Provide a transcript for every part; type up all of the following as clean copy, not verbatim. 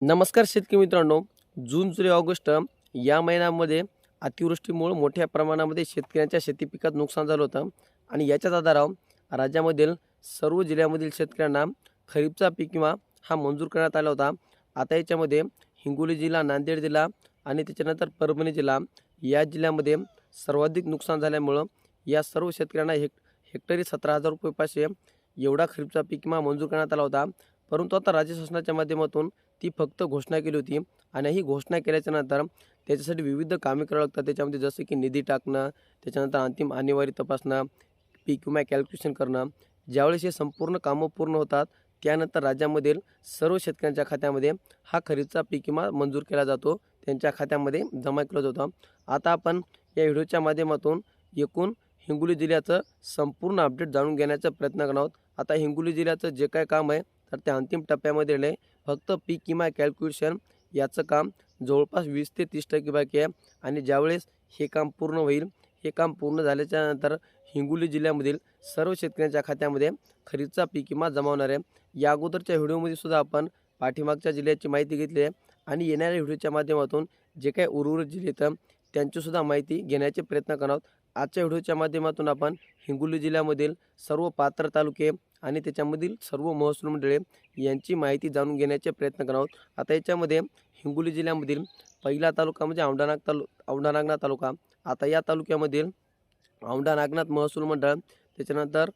नमस्कार शेतकरी मित्रांनो. जून, जुलै, ऑगस्ट या महिन्यामध्ये अतिवृष्टीमुळे मोठ्या प्रमाणामध्ये शेतकऱ्यांच्या शेती पिकात नुकसान झालं होतं आणि याच्याच आधारावर राज्यामधील सर्व जिल्ह्यामधील शेतकऱ्यांना खरीपचा पीक विमा हा मंजूर करण्यात आला होता. आता याच्यामध्ये हिंगोली जिल्हा, नांदेड जिल्हा आणि त्याच्यानंतर परभणी जिल्हा या जिल्ह्यामध्ये सर्वाधिक नुकसान झाल्यामुळं या सर्व शेतकऱ्यांना हेक्टरी 17,000 रुपये एवढा खरीपचा पीक विमा मंजूर करण्यात आला होता. परंतु आता राज्य शासनाच्या माध्यमातून ती फक्त घोषणा केली होती आणि ही घोषणा केल्याच्या नंतर त्याच्यासाठी विविध कामे करावी लागतात. त्याच्यामध्ये जसं की निधी टाकणं, त्याच्यानंतर अंतिम आणेवारी तपासणं, पीक विमा कॅल्क्युलेशन करणं. ज्यावेळेस हे संपूर्ण कामं पूर्ण होतात त्यानंतर राज्यामधील सर्व शेतकऱ्यांच्या खात्यामध्ये हा खरीपचा पीक विमा मंजूर केला जातो, त्यांच्या खात्यामध्ये जमा केला जातो. आता आपण या व्हिडिओच्या माध्यमातून एकूण हिंगोली जिल्ह्याचं संपूर्ण अपडेट जाणून घेण्याचा प्रयत्न करणार आहोत. आता हिंगोली जिल्ह्याचं जे काही काम आहे तर ते अंतिम टप्प्यामध्ये आले. फक्त पीक विमा कॅल्क्युलेशन याचं काम जवळपास 20 ते 30% बाकी आहे आणि ज्यावेळेस हे काम पूर्ण होईल, हे काम पूर्ण झाल्याच्या नंतर हिंगोली जिल्ह्यामधील सर्व शेतकऱ्यांच्या खात्यामध्ये खरीपचा पीक विमा जमा होणार आहे. या अगोदरच्या व्हिडिओमध्ये सुद्धा आपण पाठीमागच्या जिल्ह्याची माहिती घेतली आहे आणि येणाऱ्या व्हिडिओच्या माध्यमातून जे काही उर्वरित जिल्हे आहेत त्यांचीसुद्धा माहिती घेण्याचे प्रयत्न करणार आहोत. आजच्या व्हिडिओच्या माध्यमातून आपण हिंगोली जिल्ह्यामधील सर्व पात्र तालुके आणि त्याच्यामधील सर्व महसूल मंडळे यांची माहिती जाणून घेण्याचे प्रयत्न करणार आहोत. आता याच्यामध्ये हिंगोली जिल्ह्यामधील पहिला तालुका म्हणजे औंढा नागनाथ तालुका. आता या तालुक्यामधील औंढा नागनाथ महसूल मंडळ, त्याच्यानंतर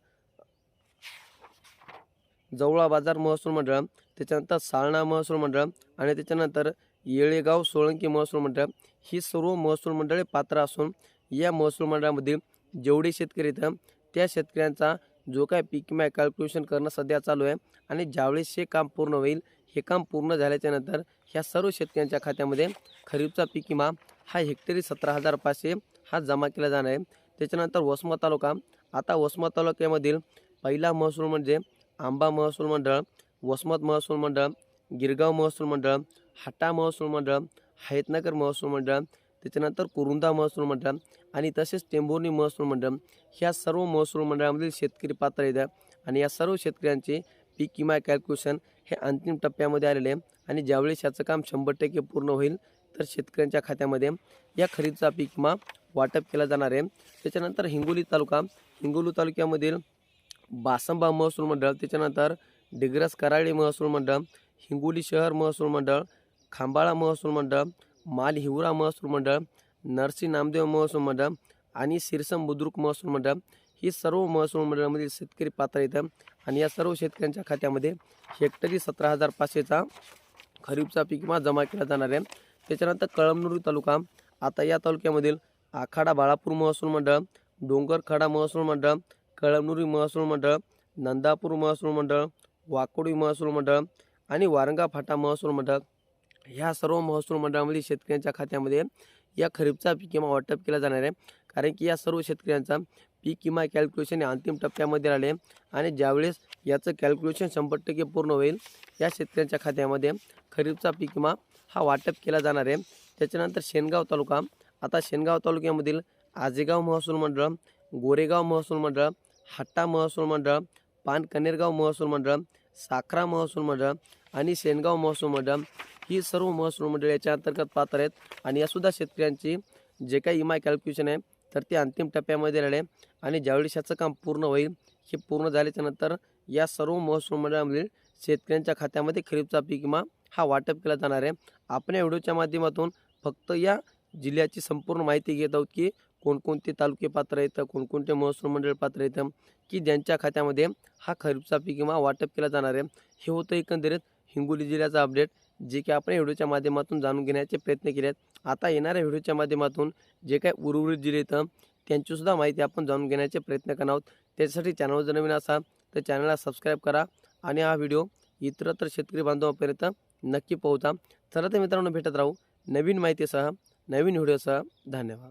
जवळा बाजार महसूल मंडळ, त्याच्यानंतर साळणा महसूल मंडळ आणि त्याच्यानंतर येळेगाव सोळंकी महसूल मंडळ ही सर्व महसूल मंडळे पात्र असून या महसूल मंडळामध्ये जेवढे शेतकरी आहेत त्या शेतकऱ्यांचा जो काय पीक विमा कॅल्क्युलेशन करणं सध्या चालू आहे आणि ज्यावेळेस हे काम पूर्ण होईल, हे काम पूर्ण झाल्याच्या नंतर ह्या सर्व शेतकऱ्यांच्या खात्यामध्ये खरीपचा पीक विमा हा हेक्टरी 17,500 हा जमा केला जाणार आहे. त्याच्यानंतर वसमत तालुका. आता वसमत तालुक्यामधील पहिला महसूल म्हणजे आंबा महसूल मंडळ, वसमत महसूल मंडळ, गिरगाव महसूल मंडळ, हाटा महसूल मंडळ, हैतनगर महसूल मंडळ, त्याच्यानंतर कुरुंदा महसूल मंडळ आणि तसेच टेंभुर्णी महसूल मंडळ ह्या सर्व महसूल मंडळामधील शेतकरी पात्र आहेत आणि या सर्व शेतकऱ्यांचे पीक विमा कॅल्क्युलेशन हे अंतिम टप्प्यामध्ये आलेले आहे आणि ज्यावेळेस याचं काम 100% पूर्ण होईल तर शेतकऱ्यांच्या खात्यामध्ये या खरीपचा पीक विमा वाटप केला जाणार आहे. त्याच्यानंतर हिंगोली तालुका. हिंगोली तालुक्यामधील बासंबा महसूल मंडळ, त्याच्यानंतर डिग्रस कराळे महसूल मंडळ, हिंगोली शहर महसूल मंडळ, खांबाळा महसूल मंडळ, माल हिवरा महसूल मंडळ, नरसी नामदेव महसूल मंडळ आणि सिरसम बुद्रुक महसूल मंडळ ही सर्व महसूल मंडळामधील शेतकरी पात्र येतात आणि या सर्व शेतकऱ्यांच्या खात्यामध्ये हेक्टरी 17,500चा खरीपचा पीक विमा जमा केला जाणार आहे. त्याच्यानंतर कळमनुरी तालुका. आता या तालुक्यामधील आखाडा बाळापूर महसूल मंडळ, डोंगरखडा महसूल मंडळ, कळमनुरी महसूल मंडळ, नंदापूर महसूल मंडळ, वाकोडी महसूल मंडळ आणि वारंगा फाटा महसूल मंडळ ह्या सर्व महसूल मंडळामधील शेतकऱ्यांच्या खात्यामध्ये या खरीपचा पीक विमा वाटप केला जाणार आहे. कारण की या सर्व शेतकऱ्यांचा पीक विमा कॅल्क्युलेशन अंतिम टप्प्यामध्ये आले आणि ज्यावेळेस याचं कॅल्क्युलेशन 100% पूर्ण होईल या शेतकऱ्यांच्या खात्यामध्ये खरीपचा पीक विमा हा वाटप केला जाणार आहे. त्याच्यानंतर शेनगाव तालुका. आता शेनगाव तालुक्यामधील आजेगाव महसूल मंडळ, गोरेगाव महसूल मंडळ, हट्टा महसूल मंडळ, पानकनेरगाव महसूल मंडळ, साखरा महसूल मंडळ आणि शेनगाव महसूल मंडळ ही सर्व महसूल मंडळ याच्या अंतर्गत पात्र आहेत आणि यासुद्धा शेतकऱ्यांची जे काही विमा कॅल्क्युलेशन आहे तर ते अंतिम टप्प्यामध्ये आले आणि ज्यावेळेस याचं काम पूर्ण होईल, हे पूर्ण झाल्याच्या नंतर या सर्व महसूल मंडळामधील शेतकऱ्यांच्या खात्यामध्ये खरीपचा पीक विमा हा वाटप केला जाणार आहे. आपण या व्हिडिओच्या माध्यमातून फक्त या जिल्ह्याची संपूर्ण माहिती घेत आहोत की कोणकोणते तालुके पात्र आहेत, कोणकोणते महसूल मंडळ पात्र आहेत की ज्यांच्या खात्यामध्ये हा खरीपचा पीक विमा वाटप केला जाणार आहे. हे होतं एकंदरीत हिंगोली जिल्ह्याचा अपडेट, जे की आपण व्हिडिओच्या माध्यमातून जाणून घेण्याचे प्रयत्न केले आहेत. आता येणाऱ्या व्हिडिओच्या माध्यमातून जे काही उर्वरित जिल्हे आहेत त्यांचीसुद्धा माहिती आपण जाणून घेण्याचे प्रयत्न करणार आहोत. त्याच्यासाठी चॅनलवर जर नवीन असाल तर चॅनलला सबस्क्राईब करा आणि हा व्हिडिओ इतरत्र शेतकरी बांधवांपर्यंत नक्की पोहोचा. चला तर मित्रांनो, भेटत राहू नवीन माहितीसह, नवीन व्हिडिओसह. धन्यवाद.